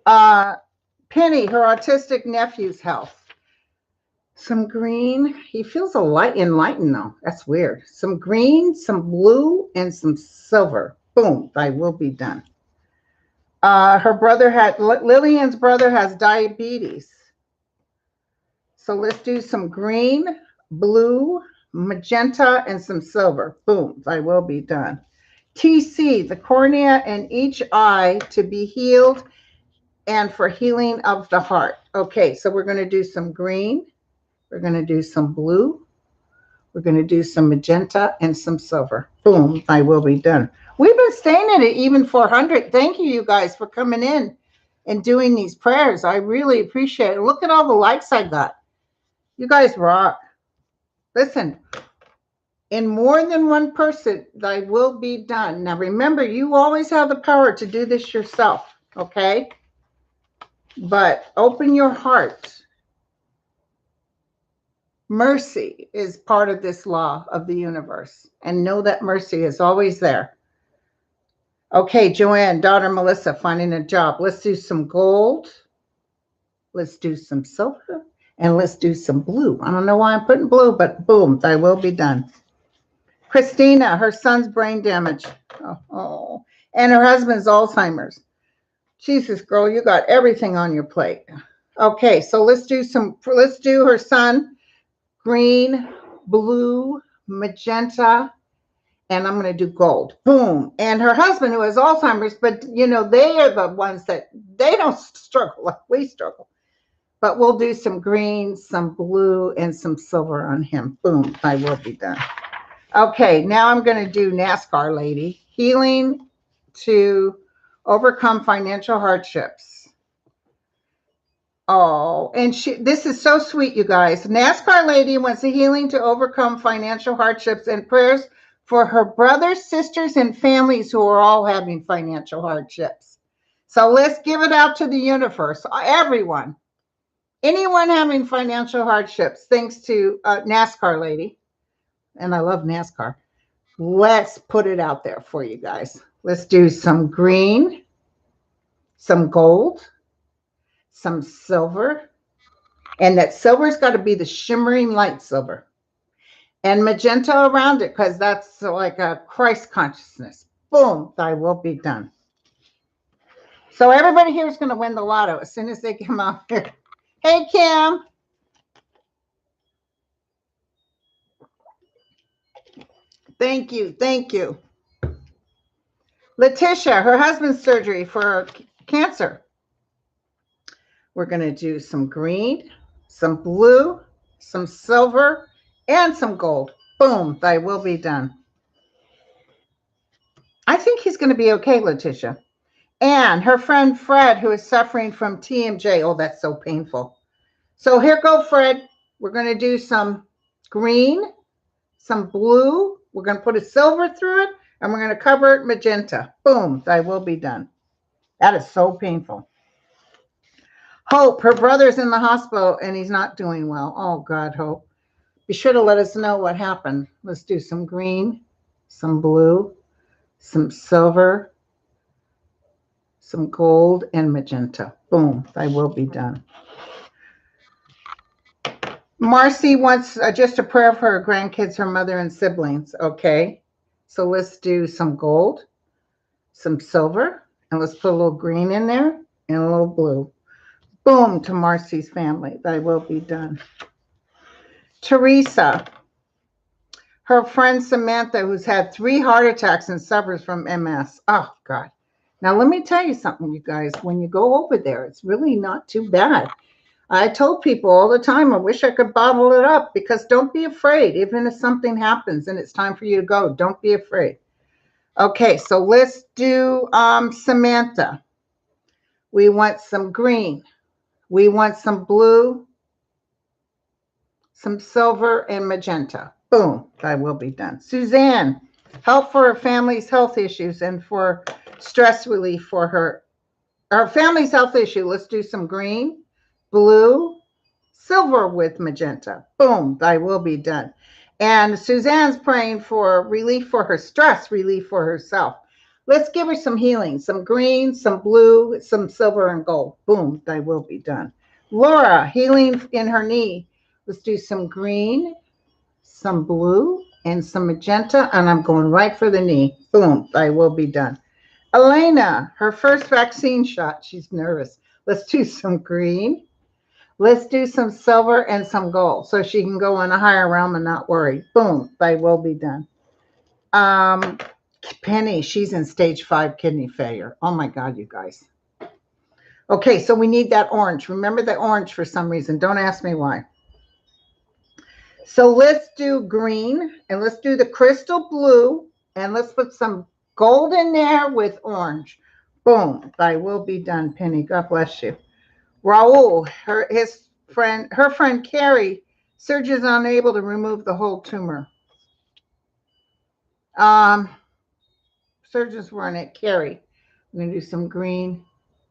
Penny, her autistic nephew's health. Some green. He feels enlightened though. That's weird. Some green, some blue, and some silver. Boom, thy will be done. Lillian's brother has diabetes. So let's do some green, blue, magenta, and some silver. Boom, thy will be done. TC, the cornea in each eye to be healed and for healing of the heart. Okay, so we're going to do some green. We're going to do some blue. We're going to do some magenta and some silver. Boom, thy will be done. We've been staying at it even 400. Thank you, you guys, for coming in. and doing these prayers. I really appreciate it. Look at all the likes I got. You guys rock. Listen, in more than one person, thy will be done. Now remember, you always have the power to do this yourself, okay? But open your heart. Mercy is part of this law of the universe. And know that mercy is always there. Okay, Joanne, daughter Melissa, finding a job. Let's do some gold. Let's do some silver. And let's do some blue. I don't know why I'm putting blue, but boom, thy will be done. Christina, her son's brain damage. Oh. And her husband's Alzheimer's. Jesus, girl, you got everything on your plate. Okay, so let's do her son, green, blue, magenta, and I'm going to do gold. Boom. And her husband, who has Alzheimer's, but you know, they are the ones that they don't struggle like we struggle. But we'll do some green, some blue, and some silver on him. Boom, I will be done. Okay, now I'm going to do NASCAR lady. Healing to overcome financial hardships. Oh, and this is so sweet, you guys. NASCAR lady wants a healing to overcome financial hardships and prayers for her brothers, sisters, and families who are all having financial hardships. So let's give it out to the universe, everyone. Anyone having financial hardships, thanks to NASCAR lady, and I love NASCAR. Let's put it out there for you guys. Let's do some green, some gold, some silver, and that silver's got to be the shimmering light silver, and magenta around it, because that's like a Christ consciousness. Boom, thy will be done. So everybody here is going to win the lotto as soon as they come out here. Hey, Kim. Thank you. Thank you. Letitia, her husband's surgery for cancer. We're going to do some green, some blue, some silver, and some gold. Boom, thy will be done. I think he's going to be okay, Letitia. And her friend Fred, who is suffering from TMJ. Oh, that's so painful. So here go, Fred. We're going to do some green, some blue. We're going to put a silver through it, and we're going to cover it magenta. Boom, thy will be done. That is so painful. Hope, her brother's in the hospital, and he's not doing well. Oh, God, Hope. Be sure to let us know what happened. Let's do some green, some blue, some silver, some gold, and magenta. Boom, thy will be done. Marcy wants just a prayer for her grandkids, her mother, and siblings. Okay, so let's do some gold, some silver, and let's put a little green in there and a little blue. Boom, to Marcy's family. Thy will be done. Teresa, her friend Samantha, who's had 3 heart attacks and suffers from MS. Oh, God. Now, let me tell you something, you guys. When you go over there, it's really not too bad. I told people all the time, I wish I could bottle it up, because don't be afraid. Even if something happens and it's time for you to go, don't be afraid. Okay, so let's do Samantha. We want some green. We want some blue, some silver, and magenta. Boom, thy will be done. Suzanne, help for her family's health issues and for stress relief for her family's health issue. Let's do some green, blue, silver with magenta. Boom, thy will be done. And Suzanne's praying for relief for her stress, relief for herself. Let's give her some healing, some green, some blue, some silver, and gold. Boom, thy will be done. Laura, healing in her knee. Let's do some green, some blue, and some magenta, and I'm going right for the knee. Boom, thy will be done. Elena, her first vaccine shot. She's nervous. Let's do some green. Let's do some silver and some gold so she can go in a higher realm and not worry. Boom, thy will be done. Penny, she's in stage 5 kidney failure. Oh my God, you guys. Okay, so we need that orange. Remember the orange for some reason. Don't ask me why. So let's do green, and let's do the crystal blue, and let's put some gold in there with orange. Boom. Thy will be done, Penny. God bless you. Raul, her friend Carrie, surgeon is unable to remove the whole tumor. Surgeons were on it. Carrie. We're going to do some green.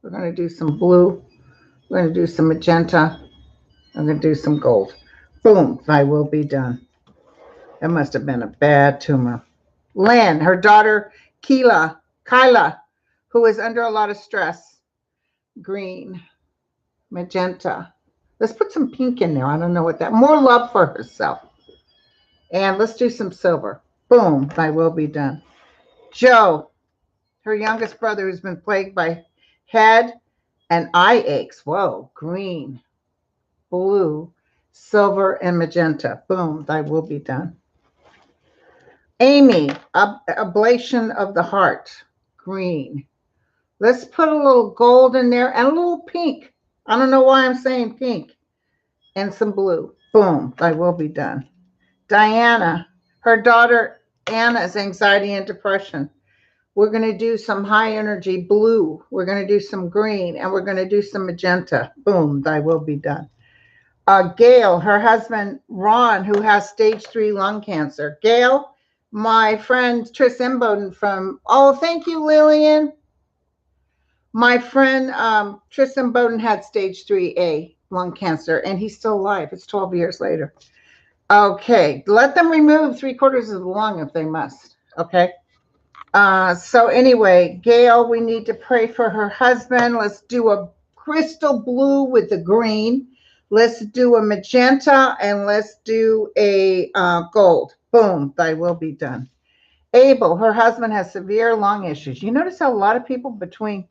We're going to do some blue. We're going to do some magenta. I'm going to do some gold. Boom. Thy will be done. That must have been a bad tumor. Lynn, her daughter Kyla, who is under a lot of stress. Green, magenta. Let's put some pink in there. I don't know what that. More love for herself. And let's do some silver. Boom. Thy will be done. Joe, her youngest brother, who's been plagued by head and eye aches. Whoa. Green, blue, silver, and magenta. Boom. Thy will be done. Amy, ablation of the heart. Green. Let's put a little gold in there and a little pink. I don't know why I'm saying pink. And some blue. Boom. Thy will be done. Diana, her daughter Anna's anxiety and depression. We're going to do some high energy blue. We're going to do some green. And we're going to do some magenta. Boom. Thy will be done. Gail, her husband Ron, who has stage 3 lung cancer. Gail, my friend Tris Imboden from, thank you, Lillian. My friend Tris Imboden had stage 3A lung cancer, and he's still alive. It's 12 years later. Okay, let them remove 3/4 of the lung if they must. Okay. So anyway, Gail, we need to pray for her husband. Let's do a crystal blue with the green. Let's do a magenta, and let's do a gold. Boom, thy will be done. Abel, her husband has severe lung issues. You notice how a lot of people between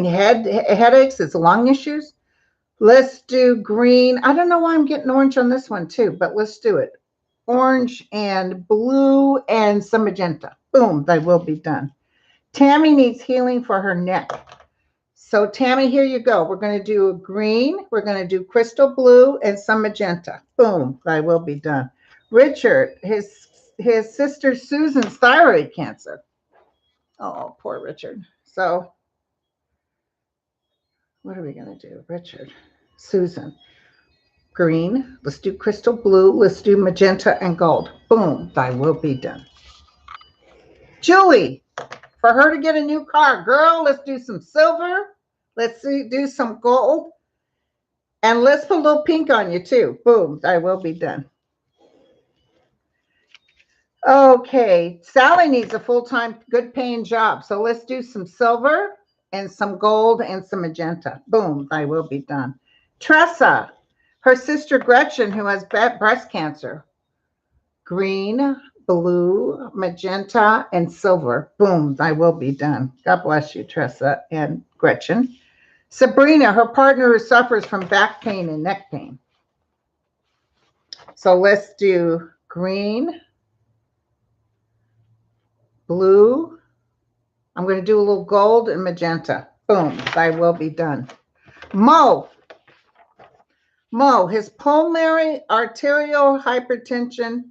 headaches, it's lung issues. Let's do green. I don't know why I'm getting orange on this one too, but let's do it. Orange and blue and some magenta. Boom, thy will be done. Tammy needs healing for her neck. So Tammy, here you go. We're going to do a green. We're going to do crystal blue and some magenta. Boom, thy will be done. Richard, his sister Susan's thyroid cancer. Oh, poor Richard. So what are we going to do? Richard, Susan, green. Let's do crystal blue. Let's do magenta and gold. Boom, thy will be done. Julie, for her to get a new car. Girl, let's do some silver. Let's do some gold. And let's put a little pink on you too. Boom, thy will be done. Okay, Sally needs a full-time, good-paying job. So let's do some silver and some gold and some magenta. Boom, thy will be done. Tressa, her sister Gretchen, who has breast cancer. Green, blue, magenta, and silver. Boom, thy will be done. God bless you, Tressa and Gretchen. Sabrina, her partner who suffers from back pain and neck pain. So let's do green, blue. I'm going to do a little gold and magenta. Boom, thy will be done. Mo, his pulmonary arterial hypertension.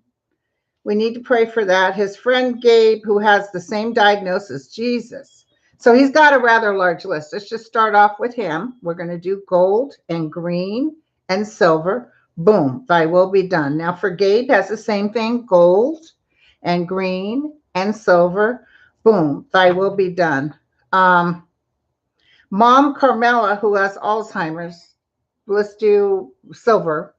We need to pray for that. His friend Gabe, who has the same diagnosis, Jesus. So he's got a rather large list. Let's just start off with him. We're going to do gold and green and silver. Boom, thy will be done. Now for Gabe, has the same thing, gold and green and silver. Boom, thy will be done. Mom Carmela, who has Alzheimer's, let's do silver.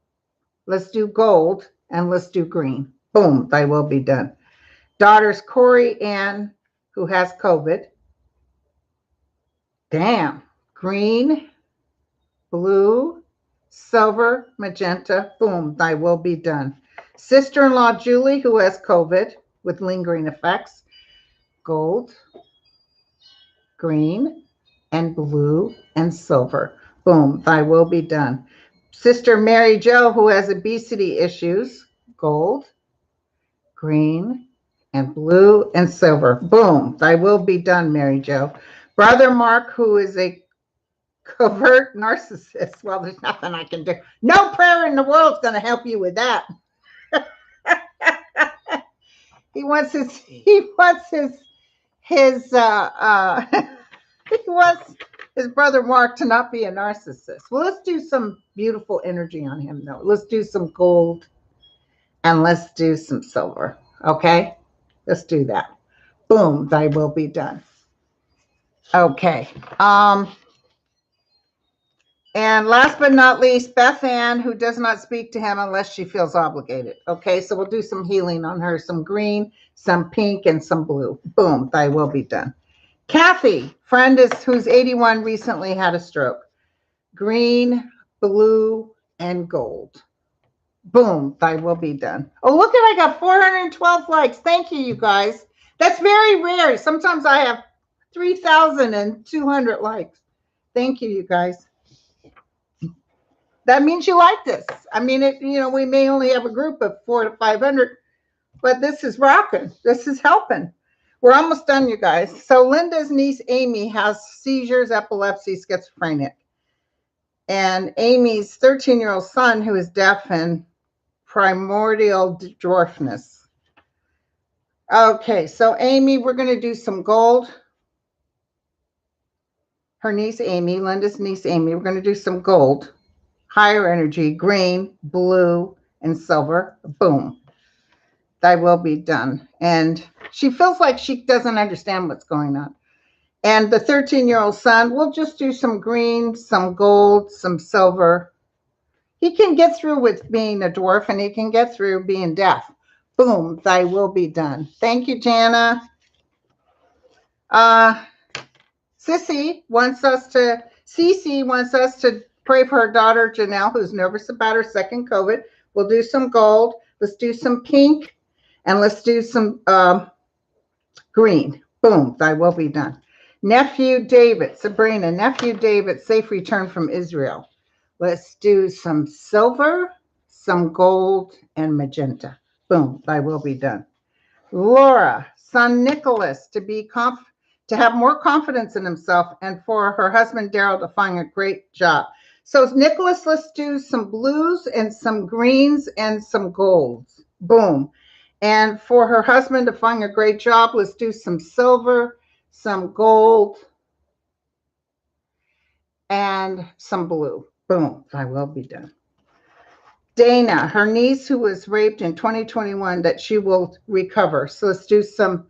Let's do gold and let's do green. Boom, thy will be done. Daughters Corey Ann, who has COVID. Damn. Green, blue, silver, magenta. Boom, thy will be done. Sister-in-law Julie, who has COVID with lingering effects. Gold, green, and blue, and silver. Boom, thy will be done. Sister Mary Jo, who has obesity issues. Gold, green, and blue, and silver. Boom, thy will be done, Mary Jo. Brother Mark, who is a covert narcissist. Well, there's nothing I can do. No prayer in the world is going to help you with that. He wants his He wants his brother Mark to not be a narcissist. Well, let's do some beautiful energy on him, though. Let's do some gold and let's do some silver. Okay? Let's do that. Boom, thy will be done. Okay. And last but not least, Beth Ann, who does not speak to him unless she feels obligated. Okay, so we'll do some healing on her, some green, some pink, and some blue. Boom, thy will be done. Kathy, friend who's 81, recently had a stroke. Green, blue, and gold. Boom, thy will be done. Oh, look at, I got 412 likes. Thank you, you guys. That's very rare. Sometimes I have 3,200 likes. Thank you, you guys. That means you like this. I mean, we may only have a group of 400 to 500, but this is rocking. This is helping. We're almost done, you guys. So Linda's niece, Amy, has seizures, epilepsy, schizophrenic. And Amy's 13-year-old son, who is deaf and primordial dwarfness. Okay, so Amy, we're going to do some gold. Her niece, Amy, Linda's niece, Amy, we're going to do some gold. Higher energy, green, blue, and silver. Boom. Thy will be done. And she feels like she doesn't understand what's going on. And the 13-year-old son, we'll just do some green, some gold, some silver. He can get through with being a dwarf and he can get through being deaf. Boom, thy will be done. Thank you, Jana. Cece wants us to pray for her daughter, Janelle, who's nervous about her second COVID. We'll do some gold. Let's do some pink. And let's do some green. Boom, thy will be done. Nephew David, Sabrina, nephew David, safe return from Israel. Let's do some silver, some gold, and magenta. Boom, thy will be done. Laura, son Nicholas, to have more confidence in himself, and for her husband Daryl to find a great job. So Nicholas, let's do some blues and some greens and some golds. Boom. And for her husband to find a great job, let's do some silver, some gold, and some blue. Boom, thy will be done. Dana, her niece who was raped in 2021, that she will recover. So let's do some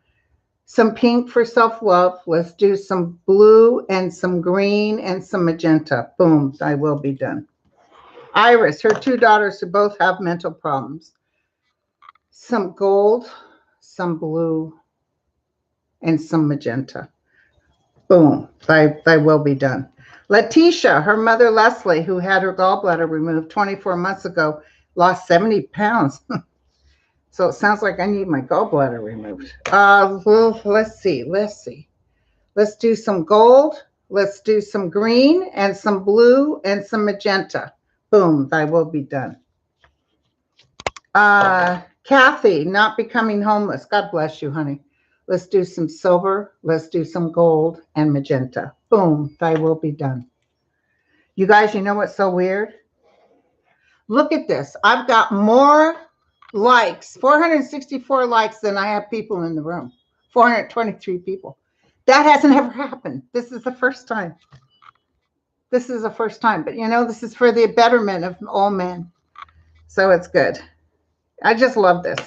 pink for self-love. Let's do some blue and some green and some magenta. Boom, thy will be done. Iris, her two daughters who both have mental problems. Some gold, some blue, and some magenta. Boom, thy will be done. Letitia, her mother Leslie, who had her gallbladder removed 24 months ago, lost 70 pounds. So it sounds like I need my gallbladder removed. Well, let's see. Let's do some gold. Let's do some green and some blue and some magenta. Boom, thy will be done. Kathy, not becoming homeless. God bless you, honey. Let's do some silver. Let's do some gold and magenta. Boom, thy will be done. You guys, you know what's so weird? Look at this. I've got more likes, 464 likes than I have people in the room. 423 people. That hasn't ever happened. This is the first time. This is the first time. But this is for the betterment of all men. So it's good. I just love this.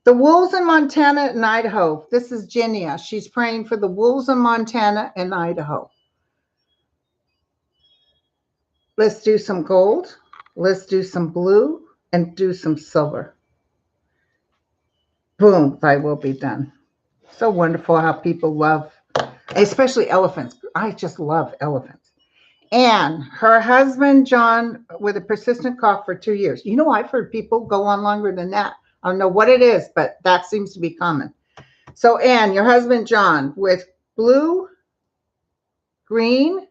The wolves in Montana and Idaho. This is Ginia. She's praying for the wolves in Montana and Idaho. Let's do some gold. Let's do some blue and do some silver. Boom, thy will be done. So wonderful how people love, especially elephants. I just love elephants. And her husband, John, with a persistent cough for 2 years. I've heard people go on longer than that. I don't know what it is, but that seems to be common. So, Anne, your husband, John, with blue, green,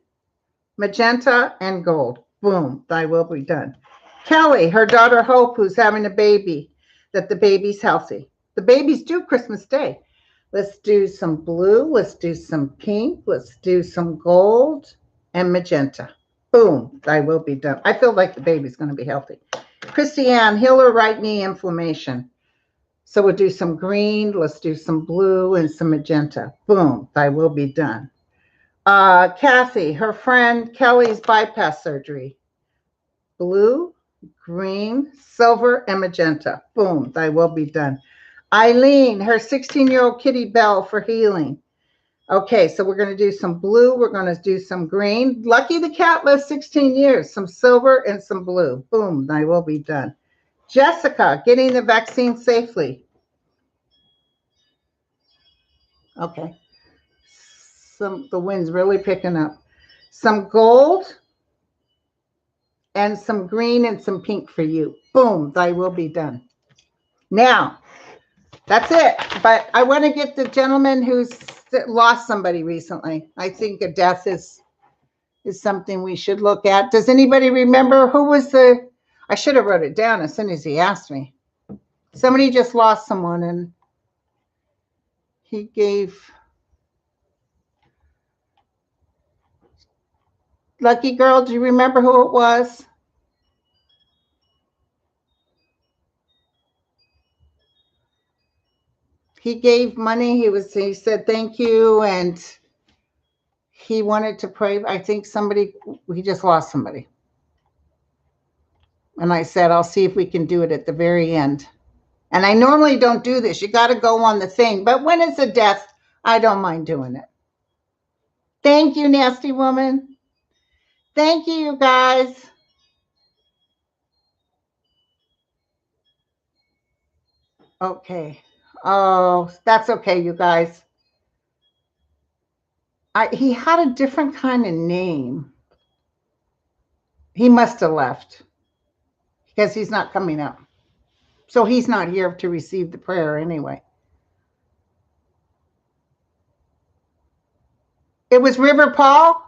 magenta, and gold. Boom, thy will be done. Kelly, her daughter, Hope, who's having a baby, that the baby's healthy. The baby's due Christmas Day. Let's do some blue. Let's do some pink. Let's do some gold and magenta. Boom, thy will be done. I feel like the baby's going to be healthy. Christiane, heal her right knee inflammation. So we'll do some green. Let's do some blue and some magenta. Boom, thy will be done. Kathy, her friend Kelly's bypass surgery. Blue, green, silver, and magenta. Boom, thy will be done. Eileen, her 16-year-old Kitty Bell for healing. Okay, so we're going to do some blue. We're going to do some green. Lucky the cat lived 16 years. Some silver and some blue. Boom, thy will be done. Jessica, getting the vaccine safely. Okay. The wind's really picking up. Some gold and some green and some pink for you. Boom, thy will be done. Now, that's it. But I want to get the gentleman who's lost somebody recently. I think a death is something we should look at. Does anybody remember who was the, I should have wrote it down as soon as he asked me. Somebody just lost someone and he gave, Lucky Girl, do you remember who it was? He gave money. He said thank you, and he wanted to pray. I think he just lost somebody. And I said, I'll see if we can do it at the very end. And I normally don't do this. You got to go on the thing. But when it's a death, I don't mind doing it. Thank you, nasty woman. Thank you, you guys. Okay. Oh, that's okay, you guys. He had a different kind of name. He must have left because he's not coming up. So he's not here to receive the prayer anyway. It was River Paul.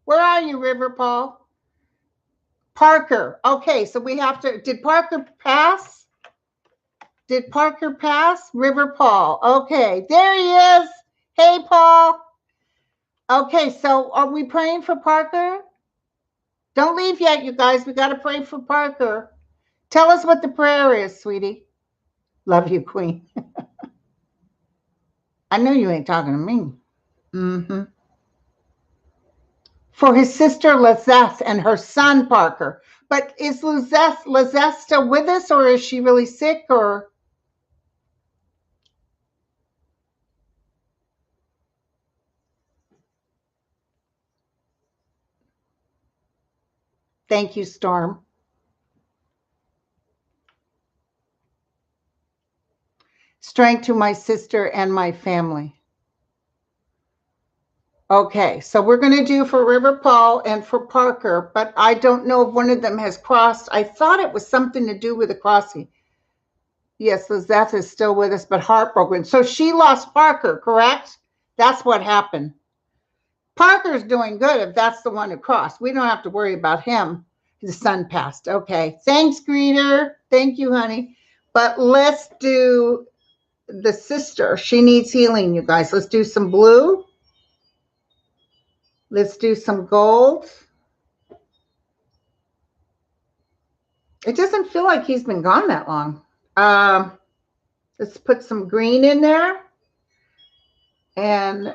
Where are you, River Paul? Parker. Okay, so we have to, did Parker pass? Did Parker pass? River Paul. Okay, there he is. Hey, Paul. Okay, so are we praying for Parker? Don't leave yet, you guys. We got to pray for Parker. Tell us what the prayer is, sweetie. Love you, Queen. I know you ain't talking to me. Mm-hmm. For his sister Lizette and her son Parker. But is Lizette still with us, or is she really sick, or? Thank you, Storm. Strength to my sister and my family. Okay, so we're going to do for River Paul and for Parker, but I don't know if one of them has crossed. I thought it was something to do with the crossing. Yes, Lizette is still with us, but heartbroken. So she lost Parker, correct? That's what happened. Parker's doing good if that's the one who crossed. We don't have to worry about him. His son passed. Okay, thanks, Greeter. Thank you, honey. But let's do the sister. She needs healing, you guys. Let's do some blue. Let's do some gold. It doesn't feel like he's been gone that long. Let's put some green in there. And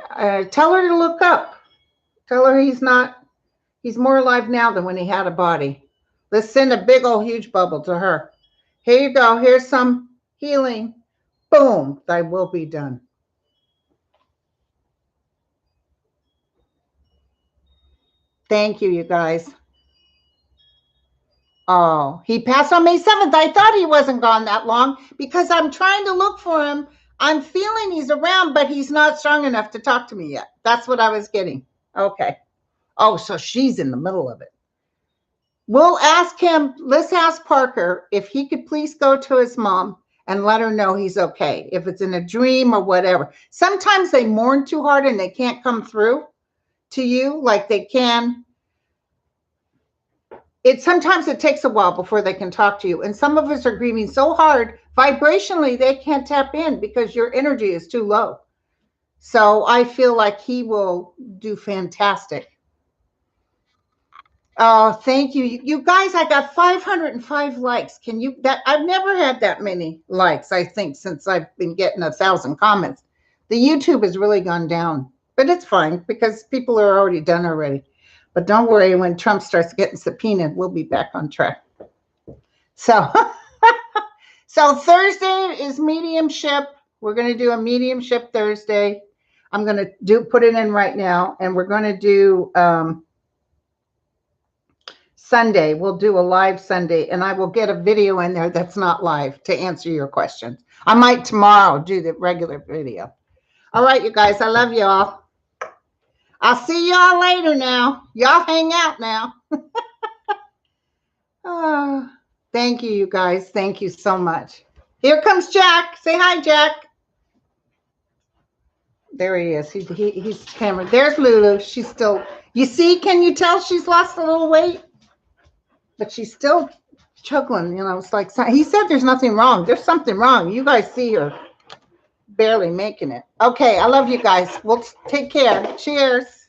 tell her to look up. Tell her he's more alive now than when he had a body. Let's send a big old huge bubble to her. Here you go. Here's some healing. Boom. Thy will be done. Thank you, you guys. Oh, he passed on May 7th. I thought he wasn't gone that long because I'm trying to look for him. I'm feeling he's around, but he's not strong enough to talk to me yet. That's what I was getting. Okay. Oh, so she's in the middle of it. We'll ask him. Let's ask Parker if he could please go to his mom and let her know he's okay. If it's in a dream or whatever. Sometimes they mourn too hard and they can't come through to you like they can. Sometimes it takes a while before they can talk to you. And some of us are grieving so hard, vibrationally, they can't tap in because your energy is too low. So I feel like he will do fantastic. Oh, thank you. You guys, I got 505 likes. I've never had that many likes, I think, since I've been getting 1,000 comments. The YouTube has really gone down. but it's fine because people are already done already. But don't worry, when Trump starts getting subpoenaed, we'll be back on track. So, so Thursday is mediumship. We're going to do a mediumship Thursday. I'm going to put it in right now, and we're going to do Sunday. We'll do a live Sunday, and I will get a video in there that's not live to answer your questions. I might tomorrow do the regular video. All right, you guys, I love you all. I'll see y'all later now. Y'all hang out now. Oh, thank you, you guys. Thank you so much. Here comes Jack. Say hi, Jack. There he is. He's camera. There's Lulu. She's still, you see, can you tell she's lost a little weight? But she's still chugging, you know. It's like, he said there's nothing wrong. There's something wrong. You guys see her barely making it. Okay, I love you guys. We'll take care. Cheers.